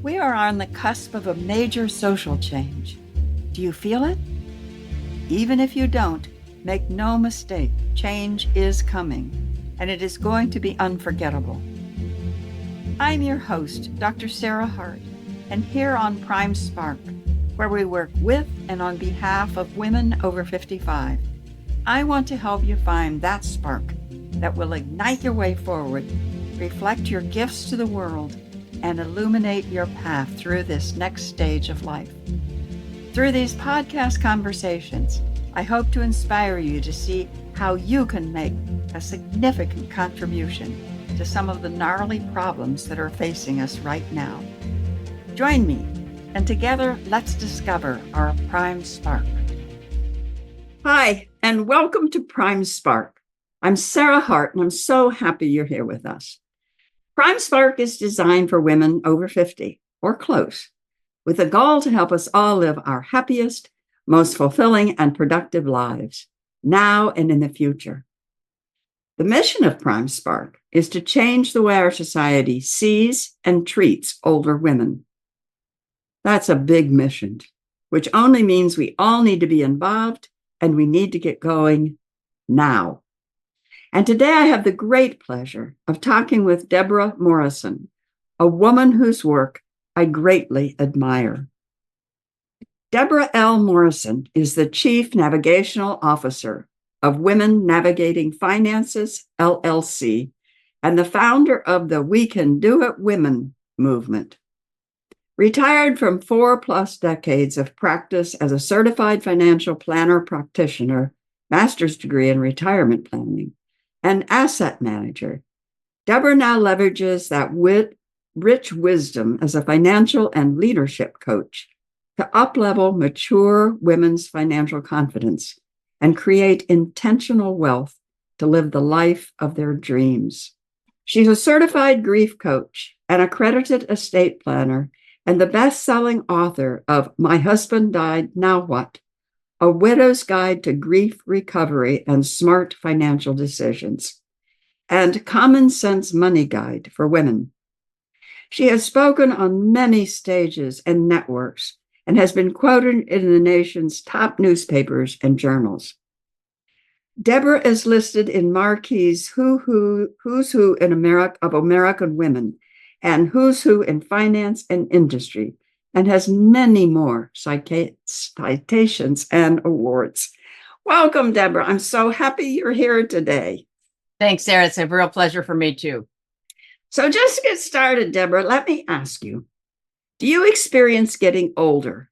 We are on the cusp of a major social change. Do you feel it? Even if you don't, make no mistake, change is coming, and it is going to be unforgettable. I'm your host, Dr. Sarah Hart, and here on Prime Spark, where we work with and on behalf of women over 55, I want to help you find that spark that will ignite your way forward, reflect your gifts to the world, and illuminate your path through this next stage of life. Through these podcast conversations, I hope to inspire you to see how you can make a significant contribution to some of the gnarly problems that are facing us right now. Join me, and together let's discover our Prime Spark. Hi, and welcome to Prime Spark. I'm Sarah Hart, and I'm so happy you're here with us. Prime Spark is designed for women over 50 or close, with a goal to help us all live our happiest, most fulfilling and productive lives, now and in the future. The mission of Prime Spark is to change the way our society sees and treats older women. That's a big mission, which only means we all need to be involved and we need to get going now. And today I have the great pleasure of talking with Debra Morrison, a woman whose work I greatly admire. Debra L. Morrison is the Chief Navigational Officer of Women Navigating Finances, LLC, and the founder of the We Can Do It Women movement. Retired from 4+ decades of practice as a Certified Financial Planner Practitioner, master's degree in retirement planning, and asset manager, Debra now leverages that rich wisdom as a financial and leadership coach to uplevel mature women's financial confidence and create intentional wealth to live the life of their dreams. She's a certified grief coach, an accredited estate planner, and the best-selling author of My Husband Died, Now What? A Widow's Guide to Grief Recovery and Smart Financial Decisions, and Common Sense Money Guide for Women. She has spoken on many stages and networks and has been quoted in the nation's top newspapers and journals. Debra is listed in Marquis' Who's Who in America of American Women and Who's Who in Finance and Industry, and has many more citations and awards. Welcome, Debra. I'm so happy you're here today. Thanks, Sarah. It's a real pleasure for me, too. So just to get started, Debra, let me ask you, do you experience getting older?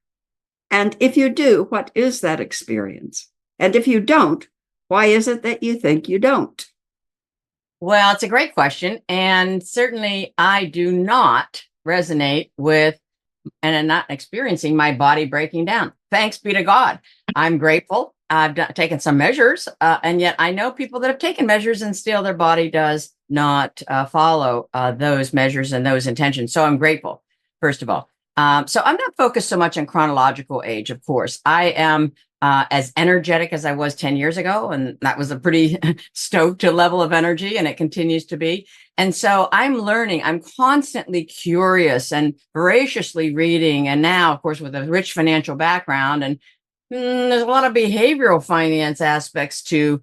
And if you do, what is that experience? And if you don't, why is it that you think you don't? Well, it's a great question. And certainly I do not resonate with and I'm not experiencing my body breaking down. Thanks be to God. I'm grateful. I've taken some measures, and yet I know people that have taken measures and still their body does not follow those measures and those intentions. So I'm grateful, first of all. So I'm not focused so much on chronological age, of course. I am as energetic as I was 10 years ago, and that was a pretty stoked level of energy, and it continues to be. And so I'm learning. I'm constantly curious and voraciously reading. And now, of course, with a rich financial background, and there's a lot of behavioral finance aspects to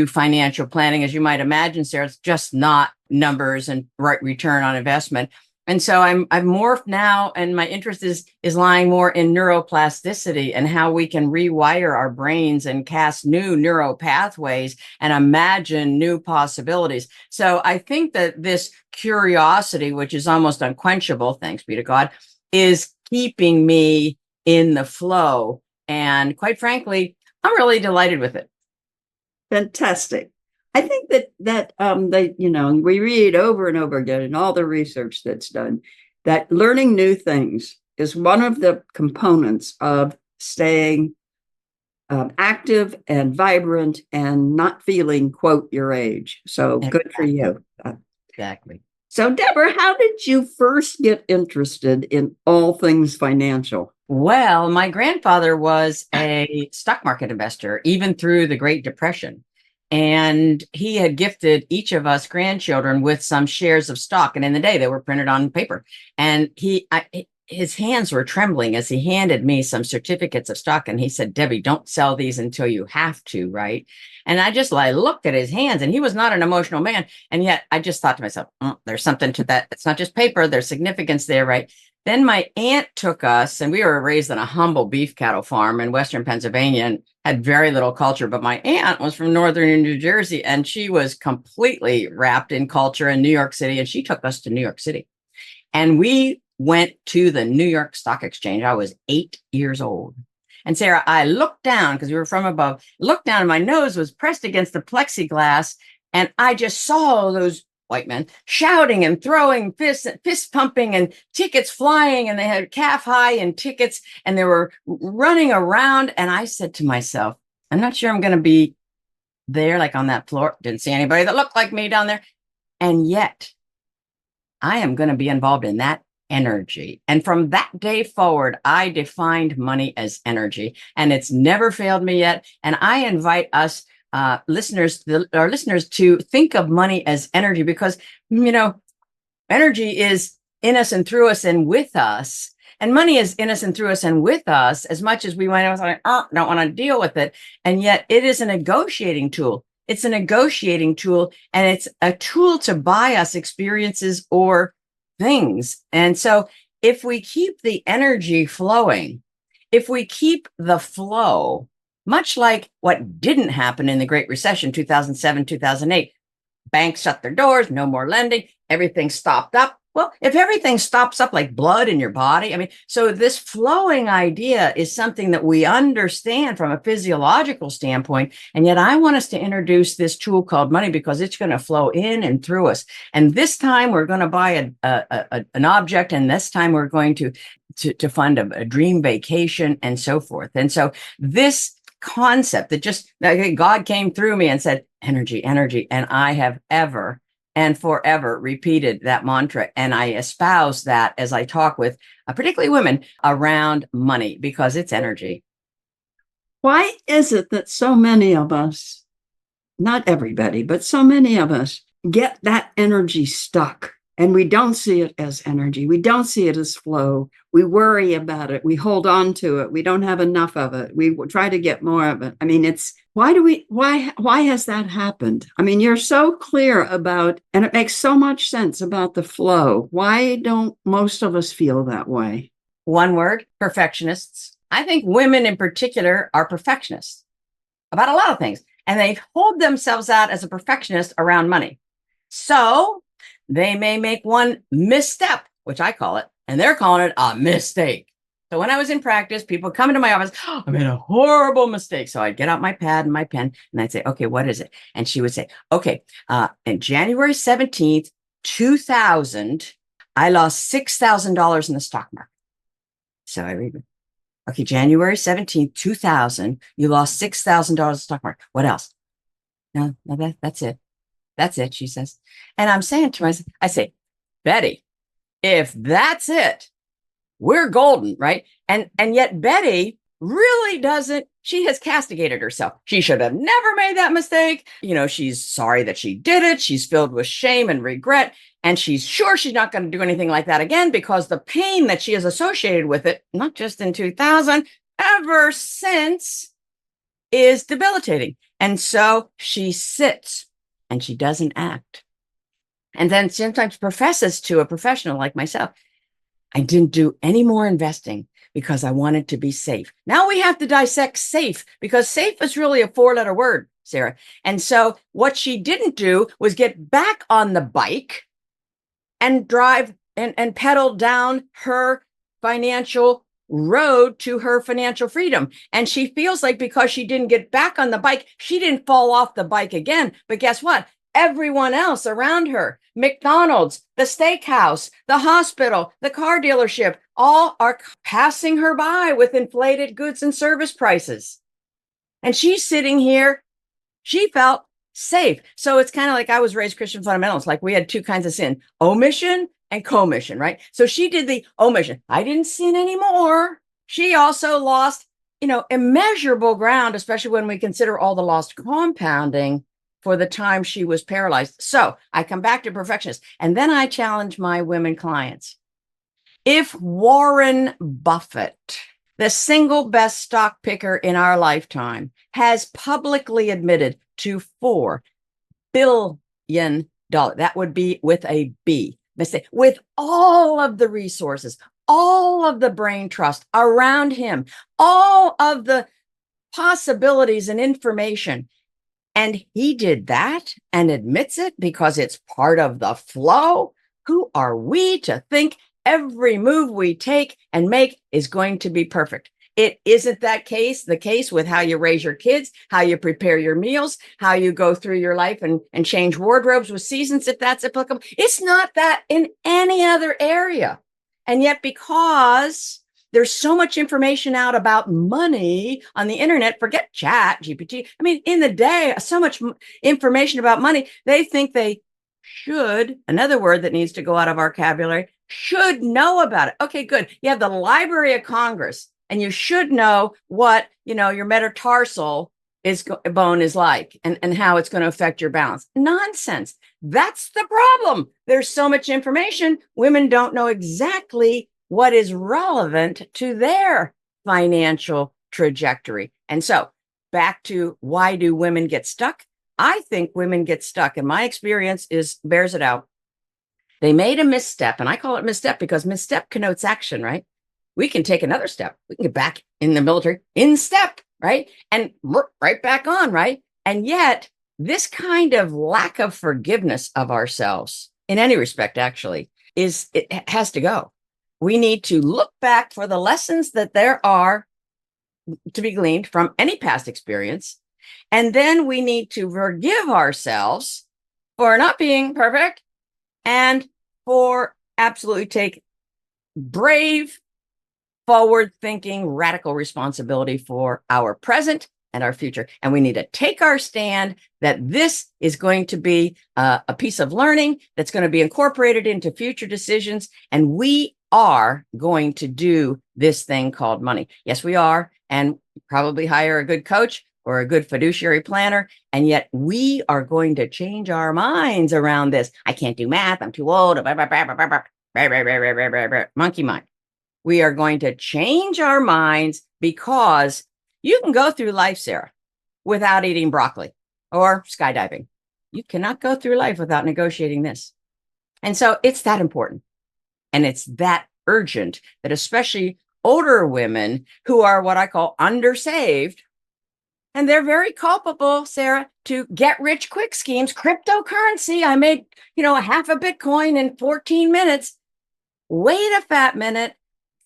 financial planning, as you might imagine, Sarah. It's just not numbers and right return on investment. And so I've morphed now, and my interest is lying more in neuroplasticity and how we can rewire our brains and cast new neural pathways and imagine new possibilities. So I think that this curiosity, which is almost unquenchable, thanks be to God, is keeping me in the flow. And quite frankly, I'm really delighted with it. Fantastic. I think that we read over and over again in all the research that's done that learning new things is one of the components of staying active and vibrant and not feeling, quote, your age. So good for you. Exactly. So, Debra, how did you first get interested in all things financial? Well, my grandfather was a stock market investor, even through the Great Depression. And he had gifted each of us grandchildren with some shares of stock. And in the day, they were printed on paper. And his hands were trembling as he handed me some certificates of stock. And he said, Debbie, don't sell these until you have to, right? And I just like looked at his hands, and he was not an emotional man. And yet I just thought to myself, there's something to that. It's not just paper. There's significance there, right? Then my aunt took us, and we were raised on a humble beef cattle farm in Western Pennsylvania and had very little culture. But my aunt was from Northern New Jersey, and she was completely wrapped in culture in New York City. And she took us to New York City. And we went to the New York Stock Exchange. I was 8 years old. And Sarah, I looked down because we were from above, looked down, and my nose was pressed against the plexiglass. And I just saw those white men shouting and throwing fists, fist pumping, and tickets flying. And they had calf high and tickets, and they were running around. And I said to myself, I'm not sure I'm going to be there, like on that floor. Didn't see anybody that looked like me down there. And yet I am going to be involved in that energy. And from that day forward, I defined money as energy, and it's never failed me yet. And I invite us our listeners to think of money as energy, because, energy is in us and through us and with us. And money is in us and through us and with us, as much as we might don't want to deal with it. And yet it is a negotiating tool. It's a negotiating tool, and it's a tool to buy us experiences or things. And so if we keep the energy flowing, if we keep the flow, much like what didn't happen in the Great Recession, 2007, 2008, banks shut their doors, no more lending, everything stopped up. Well, if everything stops up like blood in your body, so this flowing idea is something that we understand from a physiological standpoint. And yet I want us to introduce this tool called money, because it's going to flow in and through us. And this time we're going to buy an object, and this time we're going to fund a dream vacation and so forth. And so this concept that God came through me and said, energy, energy. And I have ever and forever repeated that mantra. And I espouse that as I talk with particularly women around money, because it's energy. Why is it that so many of us, not everybody, but so many of us get that energy stuck, and we don't see it as energy? We don't see it as flow. We worry about it. We hold on to it. We don't have enough of it. We try to get more of it. Why has that happened? You're so clear about, and it makes so much sense about the flow. Why don't most of us feel that way? One word: perfectionists. I think women in particular are perfectionists about a lot of things, and they hold themselves out as a perfectionist around money. So they may make one misstep, which I call it, and they're calling it a mistake. So when I was in practice, people come into my office, I made a horrible mistake. So I'd get out my pad and my pen, and I'd say, okay, what is it? And she would say, okay, in January 17th, 2000, I lost $6,000 in the stock market. So I read it. Okay, January 17th, 2000, you lost $6,000 in the stock market. What else? No, that's it. That's it, she says. And I'm saying to myself, I say, Betty, if that's it, we're golden, right? And yet Betty really doesn't. She has castigated herself. She should have never made that mistake. She's sorry that she did it. She's filled with shame and regret. And she's sure she's not going to do anything like that again, because the pain that she has associated with it, not just in 2000, ever since, is debilitating. And so she sits and she doesn't act. And then sometimes professes to a professional like myself, I didn't do any more investing because I wanted to be safe. Now we have to dissect safe, because safe is really a 4-letter word, Sarah. And so what she didn't do was get back on the bike and drive and pedal down her financial road to her financial freedom. And she feels like because she didn't get back on the bike, she didn't fall off the bike again. But guess what? Everyone else around her, McDonald's, the steakhouse, the hospital, the car dealership, all are passing her by with inflated goods and service prices. And she's sitting here. She felt safe. So it's kind of like I was raised Christian fundamentals. Like we had two kinds of sin: omission and commission, right? So she did the omission. I didn't sin anymore. She also lost, immeasurable ground, especially when we consider all the lost compounding for the time she was paralyzed. So I come back to perfectionist, and then I challenge my women clients. If Warren Buffett, the single best stock picker in our lifetime, has publicly admitted to $4 billion, that would be with a B, mistake, with all of the resources, all of the brain trust around him, all of the possibilities and information. And he did that and admits it because it's part of the flow. Who are we to think every move we take and make is going to be perfect? It isn't the case with how you raise your kids, how you prepare your meals, how you go through your life and change wardrobes with seasons, if that's applicable. It's not that in any other area. And yet, because there's so much information out about money on the internet, forget chat, GPT. I mean, in the day, so much information about money, they think they should, another word that needs to go out of our vocabulary, should know about it. Okay, good. You have the Library of Congress, and you should know what, your metatarsal bone is like and how it's going to affect your balance. Nonsense. That's the problem. There's so much information. Women don't know exactly what is relevant to their financial trajectory. And so back to, why do women get stuck? I think women get stuck, and my experience bears it out. They made a misstep, and I call it misstep because misstep connotes action, right? We can take another step. We can get back in the military in step, right? And right back on, right? And yet this kind of lack of forgiveness of ourselves in any respect, actually, it has to go. We need to look back for the lessons that there are to be gleaned from any past experience. And then we need to forgive ourselves for not being perfect and for absolutely take brave, forward-thinking, radical responsibility for our present and our future. And we need to take our stand that this is going to be a piece of learning that's going to be incorporated into future decisions. And we are going to do this thing called money. Yes, we are. And probably hire a good coach or a good fiduciary planner. And yet we are going to change our minds around this. I can't do math. I'm too old. Monkey mind. We are going to change our minds, because you can go through life, Sarah, without eating broccoli or skydiving. You cannot go through life without negotiating this. And so it's that important. And it's that urgent that especially older women who are what I call undersaved, and they're very culpable, Sarah, to get rich quick schemes, cryptocurrency. I made, half a Bitcoin in 14 minutes. Wait a fat minute.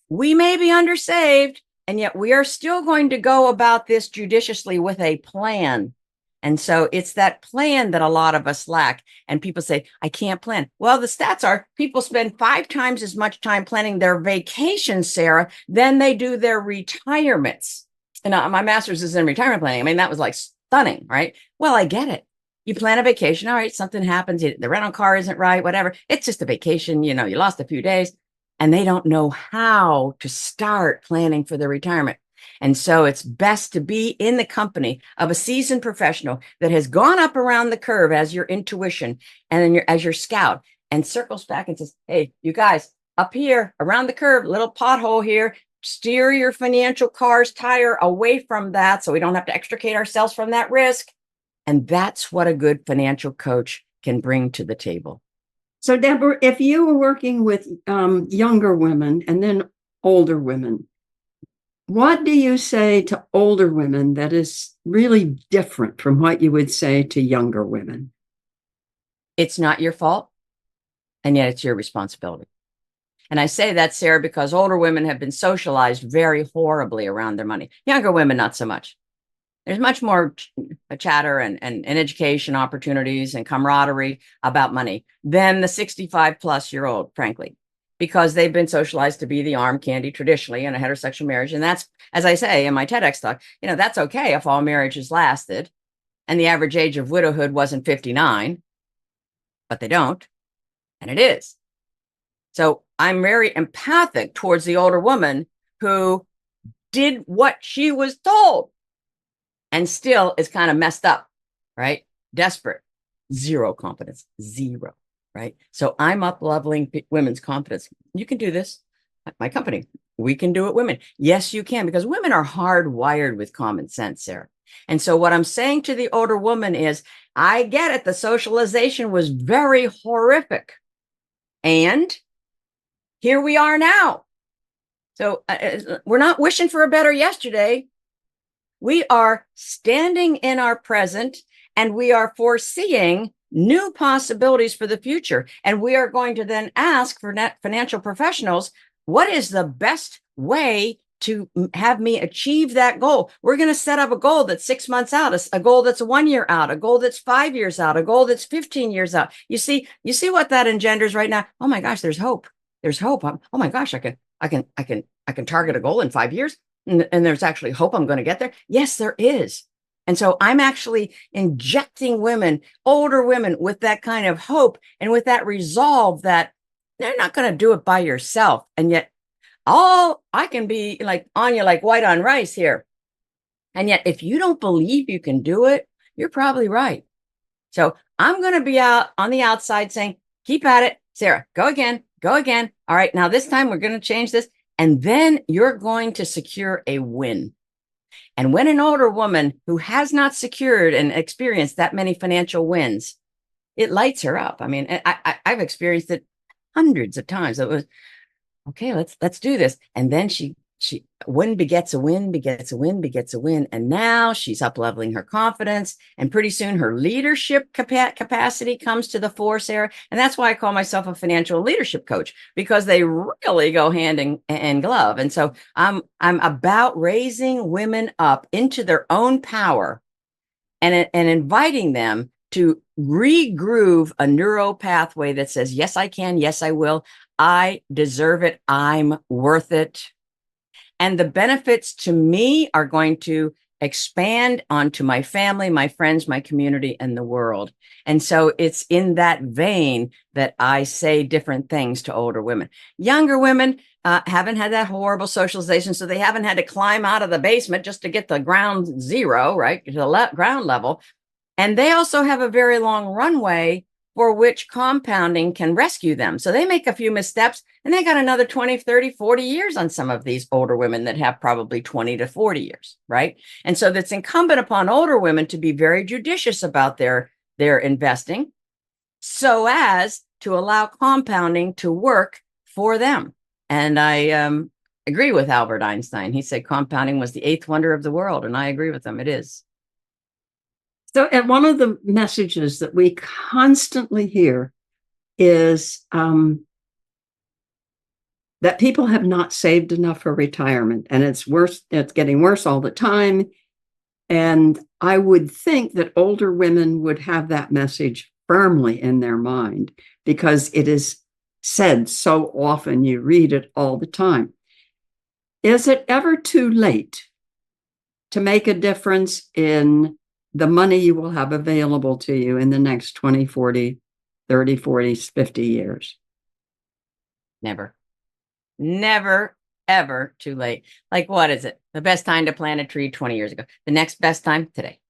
We may be undersaved, and yet we are still going to go about this judiciously with a plan. And so it's that plan that a lot of us lack. And people say, I can't plan. Well, the stats are people spend 5 times as much time planning their vacations, Sarah, than they do their retirements. And my master's is in retirement planning. I mean, that was like stunning, right? Well, I get it. You plan a vacation. All right, something happens. The rental car isn't right, whatever. It's just a vacation. You lost a few days. And they don't know how to start planning for their retirement. And so it's best to be in the company of a seasoned professional that has gone up around the curve as your intuition and as your scout, and circles back and says, hey, you guys, up here around the curve, little pothole here, steer your financial car's tire away from that so we don't have to extricate ourselves from that risk. And that's what a good financial coach can bring to the table. So, Debra, if you were working with younger women and then older women, what do you say to older women that is really different from what you would say to younger women? It's not your fault, and yet it's your responsibility. And I say that, Sarah, because older women have been socialized very horribly around their money. Younger women, not so much. There's much more chatter and education opportunities and camaraderie about money than the 65 plus year old, frankly, because they've been socialized to be the arm candy traditionally in a heterosexual marriage. And that's, as I say in my TEDx talk, that's okay if all marriages lasted and the average age of widowhood wasn't 59, but they don't, and it is. So I'm very empathic towards the older woman who did what she was told and still is kind of messed up, right? Desperate, zero confidence, zero, right? So I'm up leveling women's confidence. You can do this. my company, we can do it, women. Yes, you can, because women are hardwired with common sense, Sarah. And so what I'm saying to the older woman is, I get it. The socialization was very horrific. And here we are now. So we're not wishing for a better yesterday. We are standing in our present, and we are foreseeing new possibilities for the future. And we are going to then ask for financial professionals, what is the best way to have me achieve that goal? We're going to set up a goal that's 6 months out, a goal that's 1 year out, a goal that's 5 years out, a goal that's 15 years out. You see what that engenders right now? Oh my gosh, there's hope. There's hope. Oh my gosh, I can target a goal in 5 years. And there's actually hope I'm going to get there. Yes, there is. And so I'm actually injecting women, older women, with that kind of hope and with that resolve that they're not going to do it by yourself. And yet, I can be like on you like white on rice here. And yet, if you don't believe you can do it, you're probably right. So I'm going to be out on the outside saying, keep at it, Sarah, go again, go again. All right, now this time we're going to change this. And then you're going to secure a win. And when an older woman who has not secured and experienced that many financial wins, it lights her up. I mean, I've experienced it hundreds of times. It was, okay, let's do this. And then she win begets a win, begets a win, begets a win. And now she's up leveling her confidence. And pretty soon her leadership capacity comes to the fore, Sarah. And that's why I call myself a financial leadership coach, because they really go hand in glove. And so I'm about raising women up into their own power and inviting them to regroove a neuro pathway that says, yes, I can. Yes, I will. I deserve it. I'm worth it. And the benefits to me are going to expand onto my family, my friends, my community, and the world. And so it's in that vein that I say different things to older women. Younger women haven't had that horrible socialization, so they haven't had to climb out of the basement just to get to ground zero, right, to the ground level. And they also have a very long runway for which compounding can rescue them. So they make a few missteps and they got another 20, 30, 40 years on some of these older women that have probably 20 to 40 years, right? And so that's incumbent upon older women to be very judicious about their investing so as to allow compounding to work for them. And I agree with Albert Einstein. He said compounding was the eighth wonder of the world, and I agree with him. It is. So, and one of the messages that we constantly hear is that people have not saved enough for retirement, and it's worse. It's getting worse all the time. And I would think that older women would have that message firmly in their mind because it is said so often. You read it all the time. Is it ever too late to make a difference in the money you will have available to you in the next 20, 40, 30, 40, 50 years? Never, ever too late. Like, what is it? The best time to plant a tree 20 years ago. The next best time today.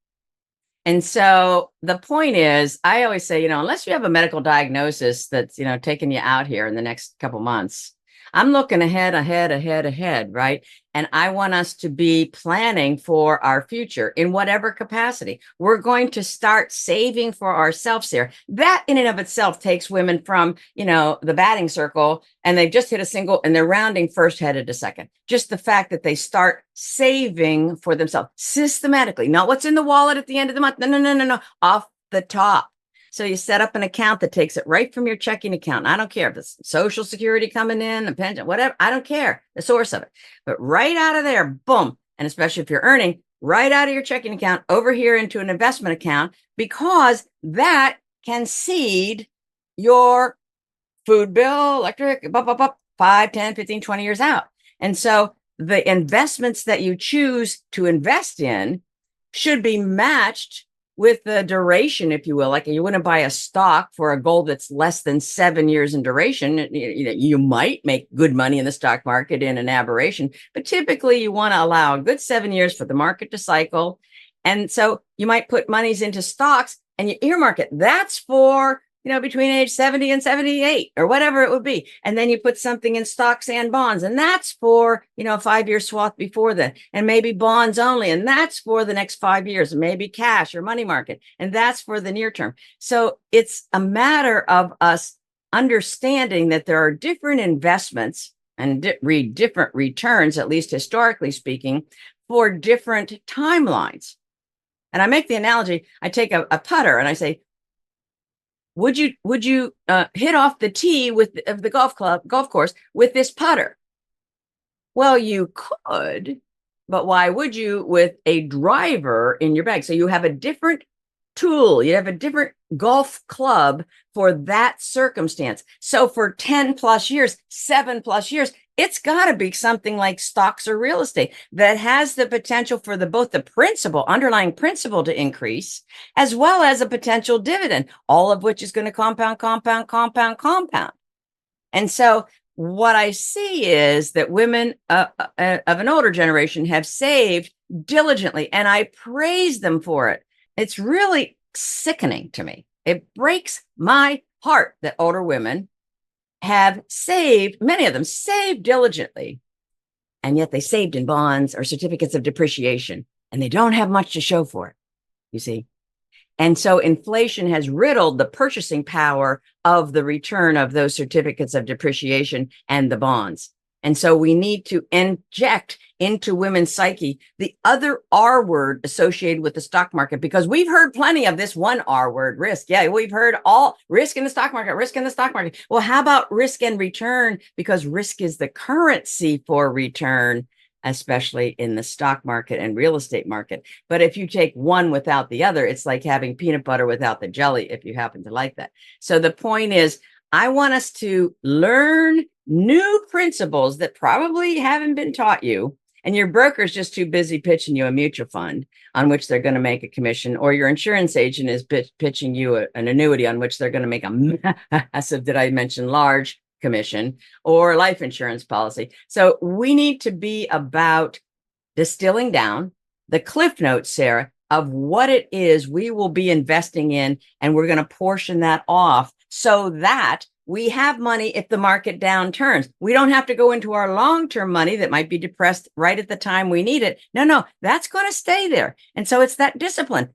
And so the point is, I always say, unless you have a medical diagnosis that's, taking you out here in the next couple months, I'm looking ahead, right? And I want us to be planning for our future in whatever capacity. We're going to start saving for ourselves here. That in and of itself takes women from, the batting circle, and they've just hit a single and they're rounding first, headed to second. Just the fact that they start saving for themselves systematically, not what's in the wallet at the end of the month. No, off the top. So you set up an account that takes it right from your checking account. I don't care if it's Social Security coming in, the pension, whatever. I don't care the source of it. But right out of there, boom. And especially if you're earning, right out of your checking account over here into an investment account, because that can seed your food bill, electric, 5, 10, 15, 20 years out. And so the investments that you choose to invest in should be matched with the duration, if you will. Like, you wouldn't buy a stock for a goal that's less than 7 years in duration. You might make good money in the stock market in an aberration, but typically you want to allow a good 7 years for the market to cycle. And so you might put monies into stocks and you earmark it. That's for between age 70 and 78 or whatever it would be. And then you put something in stocks and bonds, and that's for, a 5-year swath before then, and maybe bonds only. And that's for the next 5 years, and maybe cash or money market. And that's for the near term. So it's a matter of us understanding that there are different investments and different returns, at least historically speaking, for different timelines. And I make the analogy, I take a putter and I say, would you hit off the tee of the golf course with this putter? Well, you could, but why would you with a driver in your bag? So you have a different tool, you have a different golf club for that circumstance. So for 10 plus years, 7 plus years, it's got to be something like stocks or real estate that has the potential for both the underlying principal to increase, as well as a potential dividend, all of which is going to compound. And so what I see is that women of an older generation have saved diligently, and I praise them for it. It's really sickening to me. It breaks my heart that older women have saved, many of them saved diligently, and yet they saved in bonds or certificates of depreciation, and they don't have much to show for it, you see. And so inflation has riddled the purchasing power of the return of those certificates of depreciation and the bonds. And so we need to inject into women's psyche the other R word associated with the stock market, because we've heard plenty of this one R word, risk. Yeah, we've heard all risk in the stock market, risk in the stock market. Well, how about risk and return? Because risk is the currency for return, especially in the stock market and real estate market. But if you take one without the other, it's like having peanut butter without the jelly, if you happen to like that. So the point is, I want us to learn new principles that probably haven't been taught you, and your broker's just too busy pitching you a mutual fund on which they're going to make a commission, or your insurance agent is pitching you an annuity on which they're going to make a massive, did I mention large, commission, or life insurance policy. So we need to be about distilling down the cliff notes, Sarah, of what it is we will be investing in, and we're going to portion that off so that we have money if the market downturns. We don't have to go into our long-term money that might be depressed right at the time we need it. No, that's going to stay there. And so it's that discipline.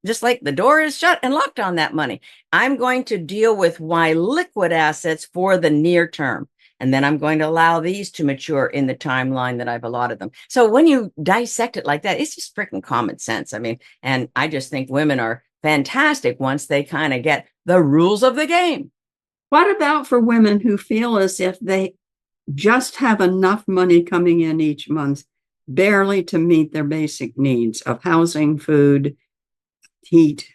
Just like the door is shut and locked on that money. I'm going to deal with my liquid assets for the near term. And then I'm going to allow these to mature in the timeline that I've allotted them. So when you dissect it like that, it's just freaking common sense. I mean, and I just think women are fantastic once they kind of get the rules of the game. What about for women who feel as if they just have enough money coming in each month, barely to meet their basic needs of housing, food, heat,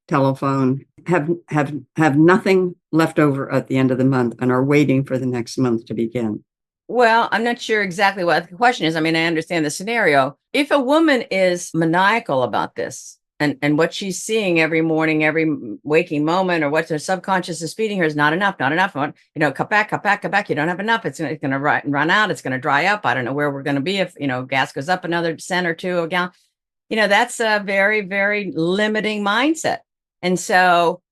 telephone, have nothing left over at the end of the month and are waiting for the next month to begin? Well, I'm not sure exactly what the question is. I mean, I understand the scenario. If a woman is maniacal about this, and what she's seeing every morning, every waking moment, or what her subconscious is feeding her is not enough. Cut back. You don't have enough. It's going to run out. It's going to dry up. I don't know where we're going to be if, gas goes up another cent or two a gallon. That's a very, very limiting mindset. And so,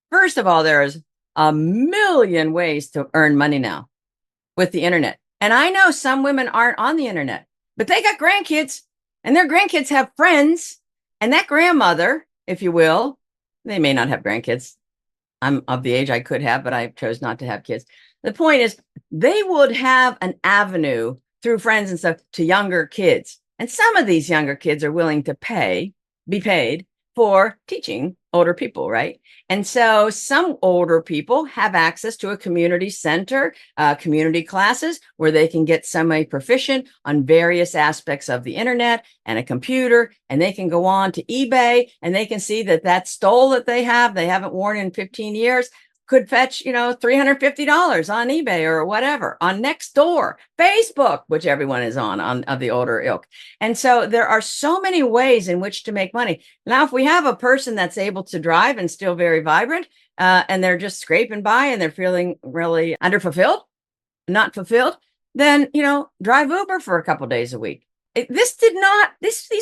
first of all, there's a million ways to earn money now with the internet. And I know some women aren't on the internet, but they got grandkids, and their grandkids have friends. And that grandmother, if you will, they may not have grandkids. I'm of the age I could have, but I chose not to have kids. The point is, they would have an avenue through friends and stuff to younger kids. And some of these younger kids are willing to be paid for teaching older people, right? And so some older people have access to a community center, community classes where they can get semi-proficient on various aspects of the internet and a computer, and they can go on to eBay and they can see that stole that they haven't worn in 15 years, could fetch, $350 on eBay or whatever, on Nextdoor, Facebook, which everyone is on of the older ilk. And so there are so many ways in which to make money. Now, if we have a person that's able to drive and still very vibrant, and they're just scraping by and they're feeling really not fulfilled, then, drive Uber for a couple days a week. These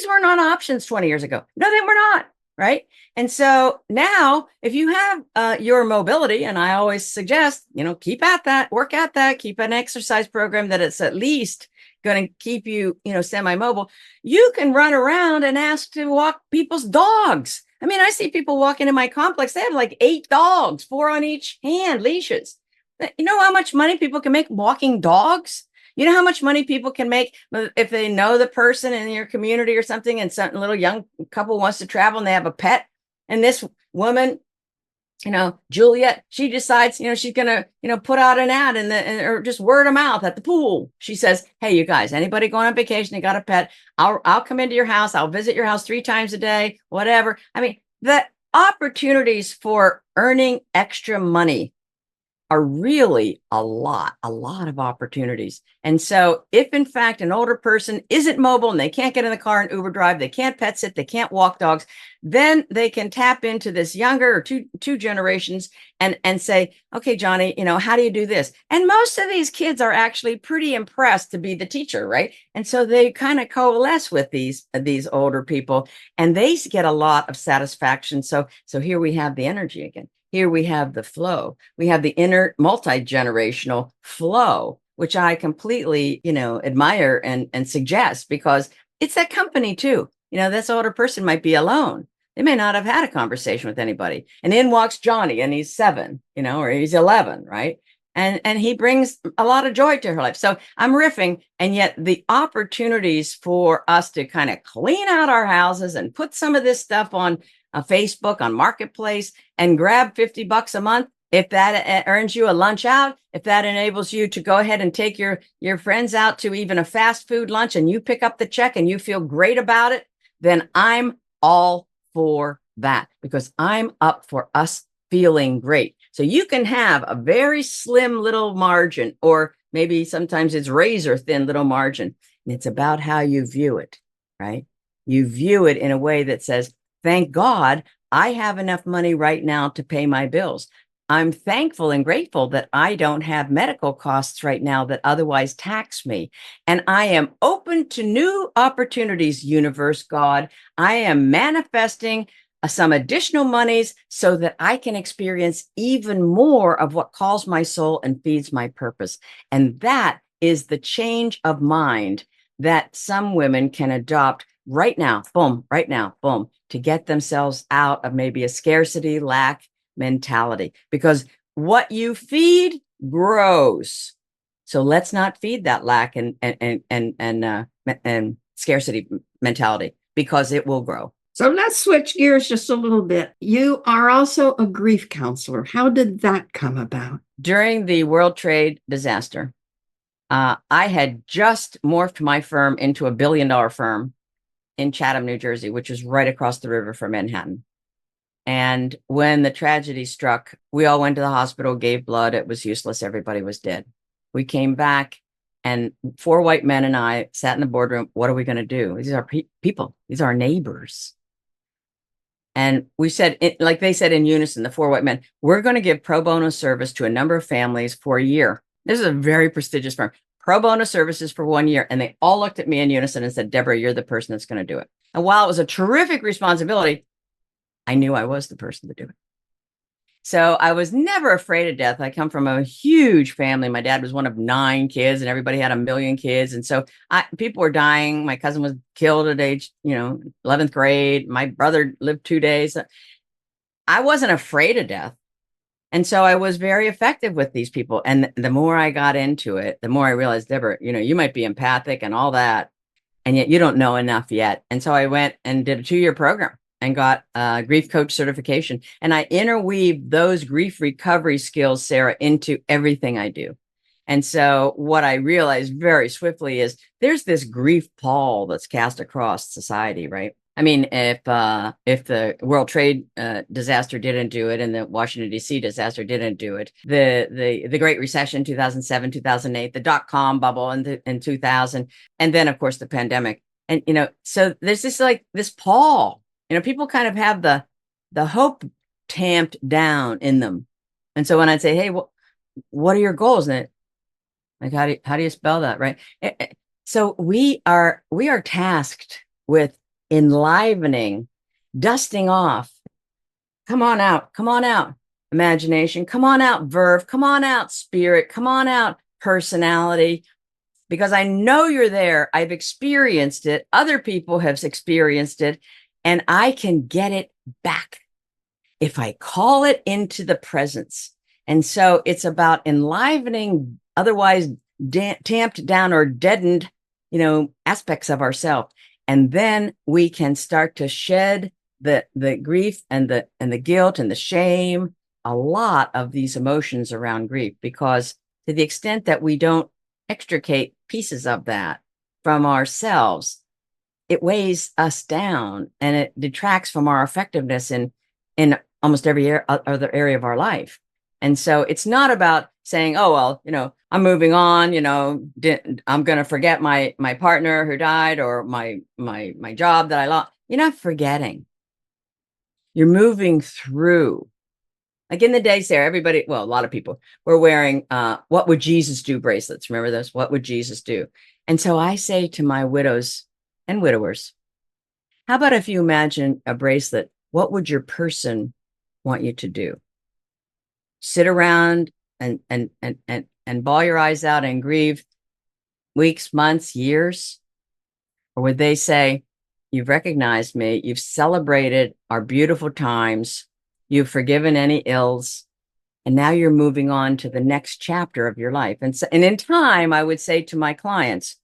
were not options 20 years ago. No, they were not. right? And so now, if you have your mobility, and I always suggest, keep at that, work at that, keep an exercise program that it's at least going to keep you, semi-mobile. You can run around and ask to walk people's dogs. I mean, I see people walking in my complex. They have like 8 dogs, 4 on each hand, leashes. You know how much money people can make walking dogs? You know how much money people can make if they know the person in your community or something, and some little young couple wants to travel and they have a pet, and this woman, Juliet, she decides, she's gonna, put out an ad or just word of mouth at the pool. She says, "Hey, you guys, anybody going on vacation? You got a pet? I'll come into your house. I'll visit your house 3 times a day, whatever." I mean, the opportunities for earning extra money are really a lot of opportunities. And so if in fact an older person isn't mobile and they can't get in the car and Uber drive, they can't pet sit, they can't walk dogs, then they can tap into this younger or two generations and say, "Okay, Johnny, how do you do this?" And most of these kids are actually pretty impressed to be the teacher, right? And so they kind of coalesce with these older people, and they get a lot of satisfaction. So here we have the energy again. Here we have the flow. We have the inner multi-generational flow, which I completely, admire and suggest, because it's that company too. This older person might be alone. They may not have had a conversation with anybody. And in walks Johnny, and he's 7, or he's 11, right? And he brings a lot of joy to her life. So I'm riffing, and yet the opportunities for us to kind of clean out our houses and put some of this stuff on Facebook, on Marketplace, and grab $50 a month. If that earns you a lunch out, if that enables you to go ahead and take your friends out to even a fast food lunch, and you pick up the check and you feel great about it, then I'm all for that, because I'm up for us feeling great. So you can have a very slim little margin, or maybe sometimes it's razor thin little margin. And it's about how you view it, right? You view it in a way that says, "Thank God I have enough money right now to pay my bills. I'm thankful and grateful that I don't have medical costs right now that otherwise tax me. And I am open to new opportunities, universe, God. I am manifesting some additional monies so that I can experience even more of what calls my soul and feeds my purpose." And that is the change of mind that some women can adopt right now, boom, to get themselves out of maybe a scarcity, lack mentality, because what you feed grows. So let's not feed that lack and scarcity mentality, because it will grow. So let's switch gears just a little bit. You are also a grief counselor. How did that come about? During the World Trade disaster, I had just morphed my firm into $1 billion firm in Chatham, New Jersey, which is right across the river from Manhattan. And when the tragedy struck, we all went to the hospital, gave blood. It was useless. Everybody was dead. We came back, and 4 white men and I sat in the boardroom. What are we going to do? These are people. These are our neighbors. And we said, like they said in unison, the 4 white men, "We're going to give pro bono service to a number of families for a year." This is a very prestigious firm. Pro bono services for 1 year. And they all looked at me in unison and said, "Debra, you're the person that's going to do it." And while it was a terrific responsibility, I knew I was the person to do it. So I was never afraid of death. I come from a huge family. My dad was one of 9 kids, and everybody had 1,000,000 kids. And so people were dying. My cousin was killed at age, 11th grade. My brother lived 2 days. I wasn't afraid of death. And so I was very effective with these people. And the more I got into it, the more I realized, Debra, you might be empathic and all that, and yet you don't know enough yet. And so I went and did a 2-year program and got a grief coach certification. And I interweave those grief recovery skills, Sarah, into everything I do. And so what I realized very swiftly is there's this grief pall that's cast across society, right? I mean, if the World Trade disaster didn't do it, and the Washington, D.C. disaster didn't do it, the Great Recession, 2007, 2008, the dot-com bubble in 2000, and then, of course, the pandemic. And, so there's this pall. People kind of have the hope tamped down in them. And so when I'd say, "Hey, what are your goals?" And like, how do you spell that, right? So we are tasked with enlivening dusting off. Come on out. Come on out. Imagination. Come on out. Verve. Come on out. Spirit. Come on out. Personality. Because I know you're there. I've experienced it. Other people have experienced it, and I can get it back if I call it into the presence. And so it's about enlivening otherwise tamped down or deadened, aspects of ourselves. And then we can start to shed the grief and the guilt and the shame, a lot of these emotions around grief, because to the extent that we don't extricate pieces of that from ourselves, it weighs us down and it detracts from our effectiveness in almost every other area of our life. And so it's not about saying, oh, well, I'm moving on, I'm going to forget my partner who died or my job that I lost. You're not forgetting. You're moving through. Like in the days there, everybody, well, a lot of people were wearing what would Jesus do bracelets. Remember those? What would Jesus do? And so I say to my widows and widowers, how about if you imagine a bracelet? What would your person want you to do? Sit around and bawl your eyes out and grieve weeks, months, years? Or would they say, you've recognized me, you've celebrated our beautiful times, you've forgiven any ills, and now you're moving on to the next chapter of your life. And in time, I would say to my clients,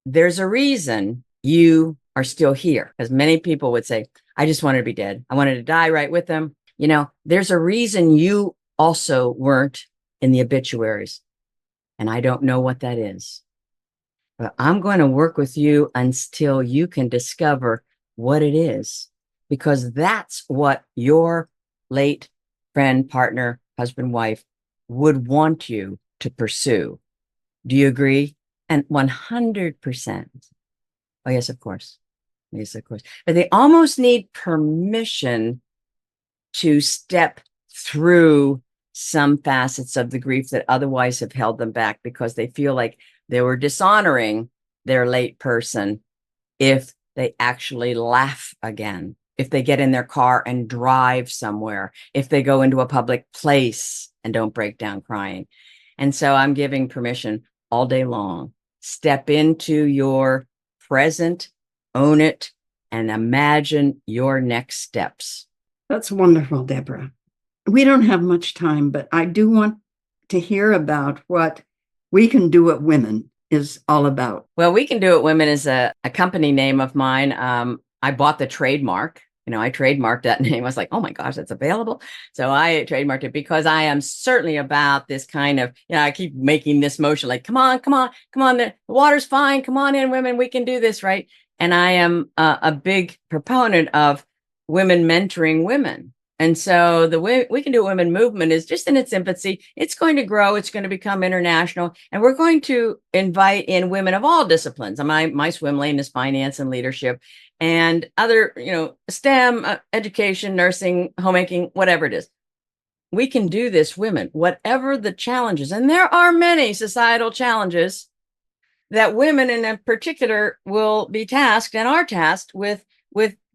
there's a reason you are still here. Because many people would say, I just wanted to be dead. I wanted to die right with them. There's a reason you also weren't in the obituaries. And I don't know what that is. But I'm going to work with you until you can discover what it is, because that's what your late friend, partner, husband, wife would want you to pursue. Do you agree? And 100%. Oh, yes, of course. Yes, of course. But they almost need permission to step through some facets of the grief that otherwise have held them back, because they feel like they were dishonoring their late person if they actually laugh again, if they get in their car and drive somewhere, if they go into a public place and don't break down crying. And so I'm giving permission all day long. Step into your present, own it, and imagine your next steps. That's wonderful, Debra. We don't have much time, but I do want to hear about what We Can Do It Women is all about. Well, We Can Do It Women is a company name of mine. I bought the trademark. I trademarked that name. I was like, oh my gosh, that's available. So I trademarked it because I am certainly about this kind of, I keep making this motion like, come on. The water's fine. Come on in, women. We can do this, right? And I am a big proponent of women mentoring women. And so the We Can Do It Women movement is just in its infancy. It's going to grow. It's going to become international. And we're going to invite in women of all disciplines. My swim lane is finance and leadership and other, STEM, education, nursing, homemaking, whatever it is. We can do this, women, whatever the challenges. And there are many societal challenges that women in particular will be tasked and are tasked with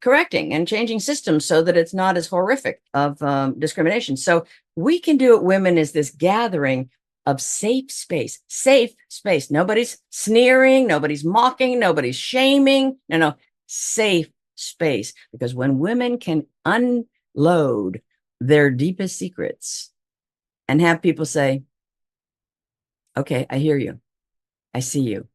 correcting and changing systems so that it's not as horrific of discrimination. So We Can Do It Women is this gathering of safe space. Nobody's sneering, nobody's mocking, nobody's shaming. No, safe space. Because when women can unload their deepest secrets and have people say, okay, I hear you. I see you.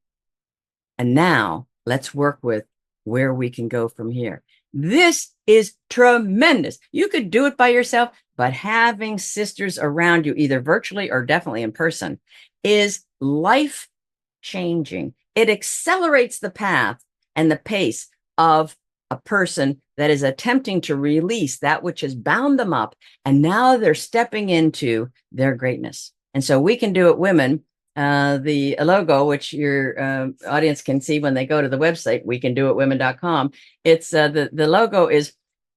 And now let's work with where we can go from here. This is tremendous. You could do it by yourself, but having sisters around you, either virtually or definitely in person, is life-changing. It accelerates the path and the pace of a person that is attempting to release that which has bound them up, and now they're stepping into their greatness. And so We Can Do It Women, the logo, which your audience can see when they go to the website, wecandoitwomen.com. It's the logo is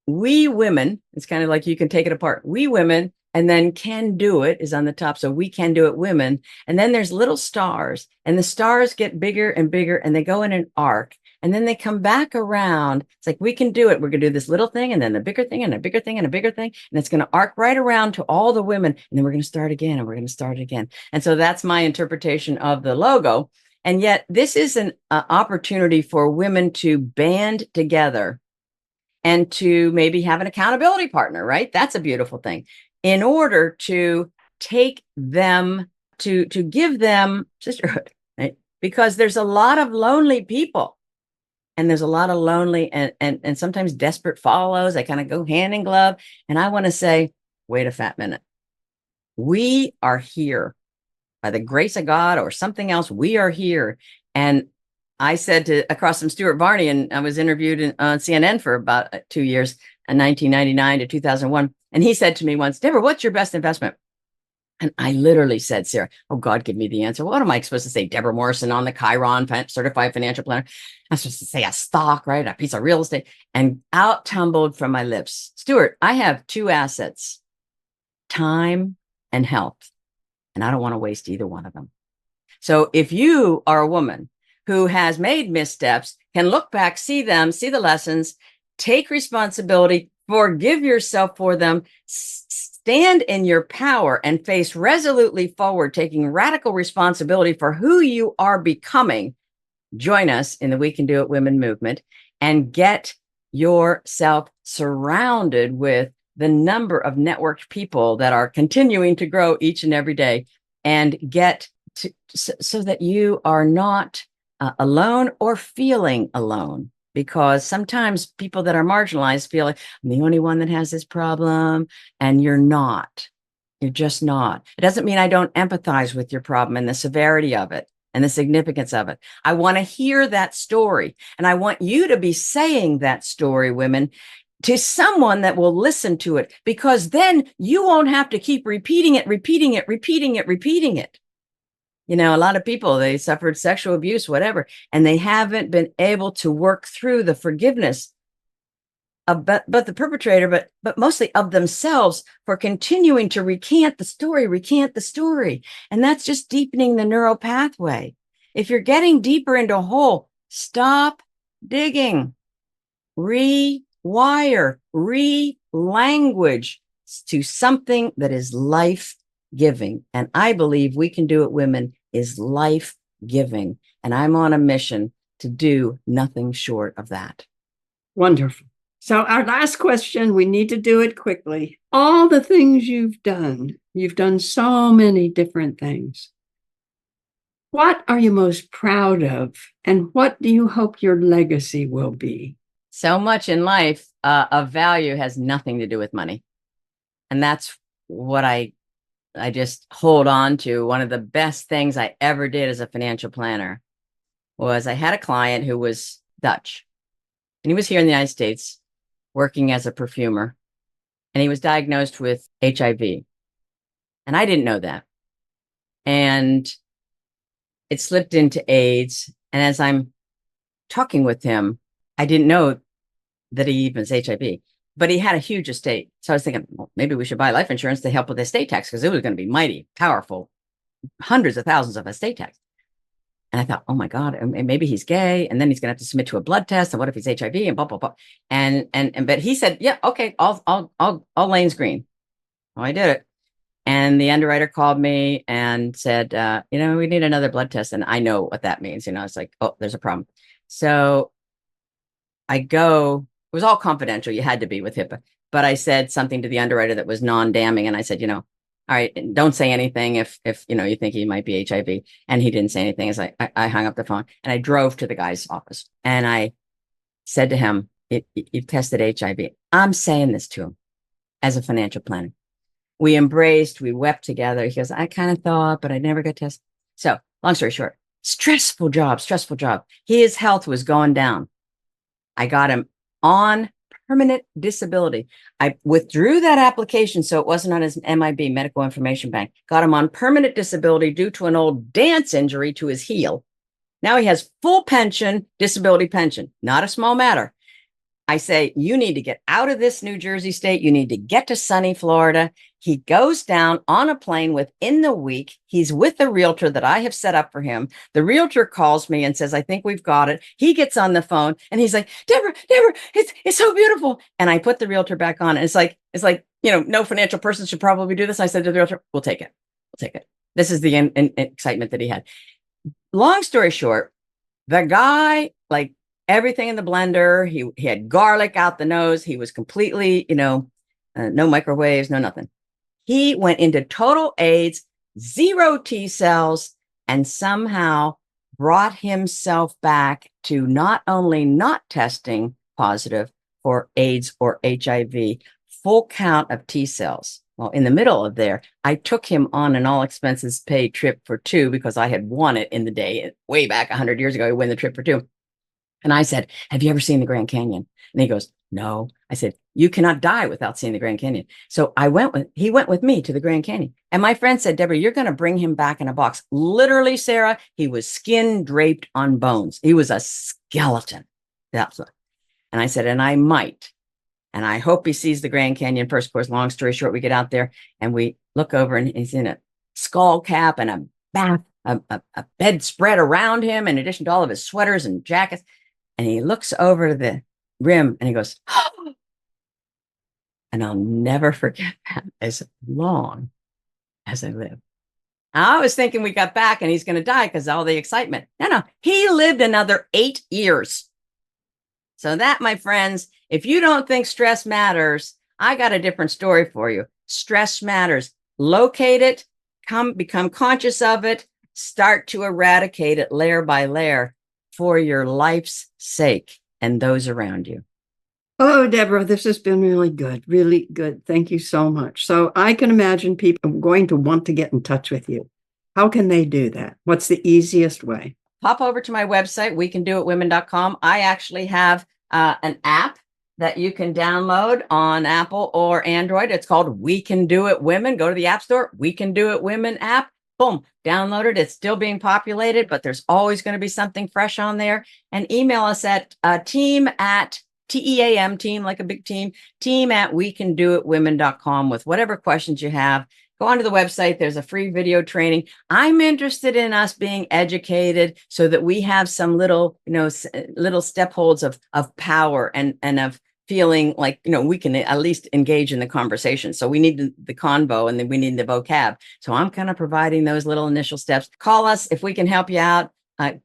We Women. It's kind of like you can take it apart. We Women, and then Can Do It is on the top. So We Can Do It Women. And then there's little stars, and the stars get bigger and bigger, and they go in an arc. And then they come back around. It's like, we can do it. We're going to do this little thing and then a bigger thing and a bigger thing and a bigger thing. And it's going to arc right around to all the women. And then we're going to start again and we're going to start again. And so that's my interpretation of the logo. And yet this is an opportunity for women to band together and to maybe have an accountability partner, right? That's a beautiful thing, in order to take them, to give them sisterhood, right? Because there's a lot of lonely people, and there's a lot of lonely and sometimes desperate follows. They kind of go hand in glove. And I want to say, wait a fat minute. We are here by the grace of God or something else. We are here. And I said to across from Stuart Varney, and I was interviewed on CNN for about 2 years, in 1999 to 2001. And he said to me once, Debra, what's your best investment? And I literally said, Sarah, oh God, give me the answer. What am I supposed to say? Debra Morrison on the Chiron Certified Financial Planner. I'm supposed to say a stock, right? A piece of real estate. And out tumbled from my lips, Stuart, I have 2 assets, time and health. And I don't want to waste either one of them. So if you are a woman who has made missteps, can look back, see them, see the lessons, take responsibility, forgive yourself for them, stand in your power and face resolutely forward, taking radical responsibility for who you are becoming, join us in the We Can Do It Women movement and get yourself surrounded with the number of networked people that are continuing to grow each and every day, and get to, so that you are not alone or feeling alone. Because sometimes people that are marginalized feel like, I'm the only one that has this problem, and you're not. You're just not. It doesn't mean I don't empathize with your problem and the severity of it and the significance of it. I want to hear that story. And I want you to be saying that story, women, to someone that will listen to it, because then you won't have to keep repeating it. You know, a lot of people, they suffered sexual abuse, whatever, and they haven't been able to work through the forgiveness of but the perpetrator, but mostly of themselves for continuing to recant the story. And that's just deepening the neural pathway. If you're getting deeper into a hole, stop digging, rewire, re-language to something that is life-giving. And I believe We Can Do It Women is life-giving. And I'm on a mission to do nothing short of that. Wonderful. So our last question, we need to do it quickly. All the things you've done so many different things. What are you most proud of? And what do you hope your legacy will be? So much in life of value has nothing to do with money. And that's what I just hold on to. One of the best things I ever did as a financial planner was I had a client who was Dutch, and he was here in the United States working as a perfumer, and he was diagnosed with HIV. And I didn't know that. And it slipped into AIDS. And as I'm talking with him, I didn't know that he even has HIV, but he had a huge estate. So I was thinking, well, maybe we should buy life insurance to help with estate tax, because it was going to be mighty powerful, hundreds of thousands of estate tax. And I thought, oh my God, maybe he's gay, and then he's going to have to submit to a blood test. And what if he's HIV and blah, blah, blah. But he said, yeah, okay, all lanes green. Well, I did it. And the underwriter called me and said, we need another blood test. And I know what that means. It's like, oh, there's a problem. So I go, it was all confidential. You had to be with HIPAA. But I said something to the underwriter that was non-damning. And I said, all right, don't say anything if you think he might be HIV. And he didn't say anything. As I hung up the phone and I drove to the guy's office and I said to him, you've tested HIV. I'm saying this to him as a financial planner. We embraced, we wept together. He goes, I kind of thought, but I never got tested. So long story short, stressful job. His health was going down. I got him on permanent disability. I withdrew that application so it wasn't on his MIB, Medical Information Bank. Got him on permanent disability due to an old dance injury to his heel. Now he has full pension, disability pension, not a small matter. I say, you need to get out of this New Jersey state. You need to get to sunny Florida. He goes down on a plane within the week. He's with the realtor that I have set up for him. The realtor calls me and says, I think we've got it. He gets on the phone and he's like, Debra, it's so beautiful. And I put the realtor back on. And it's like, no financial person should probably do this. I said to the realtor, we'll take it. We'll take it. This is the excitement that he had. Long story short, the guy, like, everything in the blender. He had garlic out the nose. He was completely, no microwaves, no nothing. He went into total AIDS, 0 T cells, and somehow brought himself back to not only not testing positive for AIDS or HIV, full count of T cells. Well, in the middle of there, I took him on an all expenses paid trip for 2 because I had won it in the day way back 100 years ago. I win the trip for 2. And I said, have you ever seen the Grand Canyon? And he goes, no. I said, you cannot die without seeing the Grand Canyon. So he went with me to the Grand Canyon. And my friend said, Debra, you're going to bring him back in a box. Literally, Sarah, he was skin draped on bones. He was a skeleton. That's what. And I said, and I might. And I hope he sees the Grand Canyon first. Of course, long story short, we get out there and we look over and he's in a skull cap and a bath, a bed spread around him, in addition to all of his sweaters and jackets. And he looks over the rim and he goes, oh! And I'll never forget that as long as I live. I was thinking we got back and he's going to die because of all the excitement. No, he lived another 8 years. So that, my friends, if you don't think stress matters, I got a different story for you. Stress matters. Locate it, become conscious of it, start to eradicate it layer by layer, for your life's sake and those around you. Oh, Debra, this has been really good. Really good. Thank you so much. So I can imagine people are going to want to get in touch with you. How can they do that? What's the easiest way? Pop over to my website, wecandoitwomen.com. I actually have an app that you can download on Apple or Android. It's called We Can Do It Women. Go to the App Store, We Can Do It Women app. Boom, download it. It's still being populated, but there's always going to be something fresh on there. And email us at team at TEAM, team like a big team at wecandoitwomen.com with whatever questions you have. Go onto the website. There's a free video training. I'm interested in us being educated so that we have some little step holds of power and of feeling like, we can at least engage in the conversation. So we need the convo and then we need the vocab. So I'm kind of providing those little initial steps. Call us if we can help you out,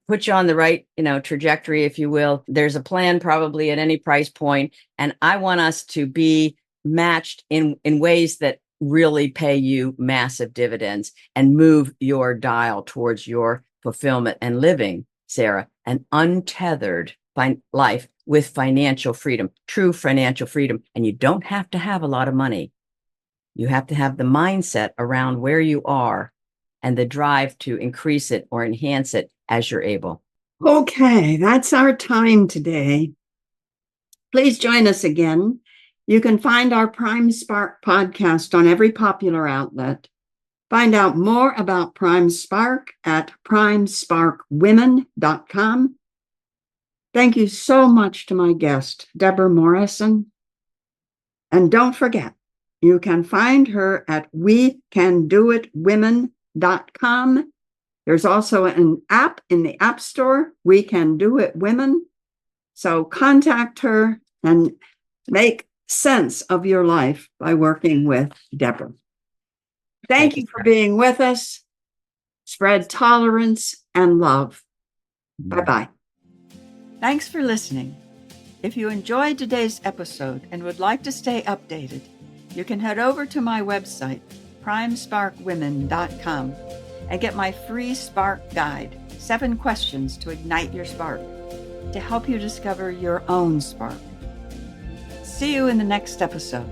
put you on the right, trajectory, if you will. There's a plan probably at any price point. And I want us to be matched in ways that really pay you massive dividends and move your dial towards your fulfillment and living, Sarah, an untethered life with financial freedom, true financial freedom. And you don't have to have a lot of money. You have to have the mindset around where you are and the drive to increase it or enhance it as you're able. Okay, that's our time today. Please join us again. You can find our Prime Spark podcast on every popular outlet. Find out more about Prime Spark at primesparkwomen.com. Thank you so much to my guest, Debra Morrison. And don't forget, you can find her at wecandoitwomen.com. There's also an app in the App Store, We Can Do It Women. So contact her and make sense of your life by working with Debra. Thank you for being with us. Spread tolerance and love. Bye-bye. Thanks for listening. If you enjoyed today's episode and would like to stay updated, you can head over to my website, primesparkwomen.com, and get my free Spark Guide, 7 questions to ignite your spark, to help you discover your own spark. See you in the next episode.